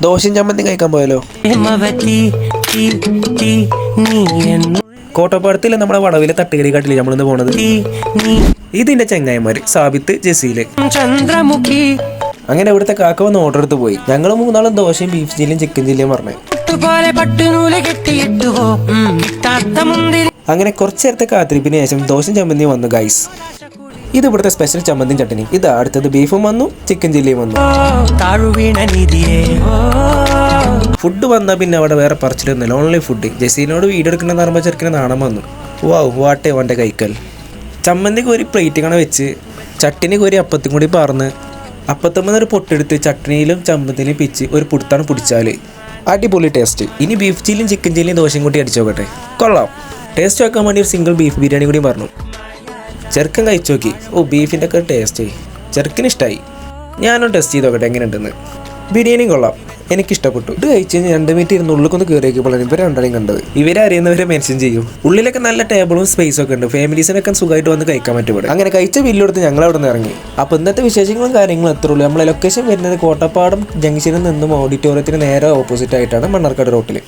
ദോശയും ചമ്മന്തി കഴിക്കാൻ പോയാലോ? കോട്ടപ്പാടത്തിലെ നമ്മുടെ വടവിലെ തട്ടുകടി കാട്ടില് നമ്മളിന്ന് പോണത്. ഇതിന്റെ ചെങ്ങായിമാര് സാബിത്ത്, ജസീല്. ചന്ദ്രമുഖി. അങ്ങനെ ഇവിടുത്തെ കാക്ക വന്ന് ഓർഡർ എടുത്ത് പോയി. ഞങ്ങൾ മൂന്നാളും ദോശയും ബീഫ് ചില്ലിയും ചിക്കൻ ചില്ലിയും പറഞ്ഞു. അങ്ങനെ കുറച്ചു നേരത്തെ കാത്തിരിപ്പിന് ശേഷം ദോശയും ചമ്മന്തിയും വന്നു ഗൈസ്. ഇത് ഇവിടുത്തെ സ്പെഷ്യൽ ചമ്മന്തിയും ചട്ടനി. ഇത് അടുത്തത് ബീഫും വന്നു, ചിക്കൻ ചില്ലിയും വന്നു. ഫുഡ് വന്നാൽ പിന്നെ അവിടെ വേറെ പറിച്ചിലൊന്നുമില്ല, ഓൺലി ഫുഡ്. ജസീലിനോട് വീഡിയോ എടുക്കണമെന്ന് പറയുമ്പോൾ ചെറുക്കിന് നാണം വന്നു. വാവ്, വാട്ടേ വൻ്റെ കൈക്കൽ. ചമ്മന്തിക്ക് ഒരു പ്ലേറ്റ് കണ വെച്ച് ചട്ടിനിക്ക് ഒരു അപ്പത്തും കൂടി പറന്ന് അപ്പത്തമ്മ ഒരു പൊട്ടെടുത്ത് ചട്നിയിലും ചമ്മന്തിയിലും പിച്ച് ഒരു പുടുത്താണ് പിടിച്ചാൽ അടിപൊളി ടേസ്റ്റ്. ഇനി ബീഫ് ചില്ലിയും ചിക്കൻ ചില്ലിയും ദോശയും കൂട്ടി അടിച്ചു നോക്കട്ടെ. കൊള്ളാം. ടേസ്റ്റ് വെക്കാൻ വേണ്ടി ഒരു സിംഗിൾ ബീഫ് ബിരിയാണി കൂടി പറഞ്ഞു. ചെറുക്കൻ കഴിച്ചു നോക്കി. ഓ, ബീഫിൻ്റെ ഒക്കെ ടേസ്റ്റ് ചെറുക്കിന് ഇഷ്ടമായി. ഞാനും ടെസ്റ്റ് ചെയ്ത് നോക്കട്ടെ എങ്ങനെയുണ്ടെന്ന്. ബിരിയാണിയും കൊള്ളാം, എനിക്കിഷ്ടപ്പെട്ടു. ഇത് കഴിച്ച് കഴിഞ്ഞ് 2 മിനിറ്റ് ഇരുന്ന് ഉള്ളിലേക്കൊന്ന് കയറിയേക്കുമ്പോഴാണ് ഇവർ രണ്ടാളെയും കണ്ടത്. ഇവരെ അറിയുന്നവരെ മെൻഷൻ ചെയ്യും. ഉള്ളിലൊക്കെ നല്ല ടേബിളും സ്പേസും ഒക്കെ ഉണ്ട്. ഫാമിലീസിനൊക്കെ സുഖമായിട്ട് വന്ന് കഴിക്കാൻ പറ്റും. അങ്ങനെ കഴിച്ച ബില്ലെടുത്ത് ഞങ്ങൾ അവിടെ നിന്ന് ഇറങ്ങി. അപ്പോൾ ഇന്നത്തെ വിശേഷങ്ങളും കാര്യങ്ങളും എത്ര ഉള്ളൂ. നമ്മളെ ലൊക്കേഷൻ വരുന്നത് കോട്ടപ്പാടം ജംഗ്ഷനിൽ നിന്നും ഓഡിറ്റോറിയത്തിന് നേരെ ഓപ്പോസിറ്റ് ആയിട്ടാണ് മണ്ണാർക്കാട് റോട്ടിൽ.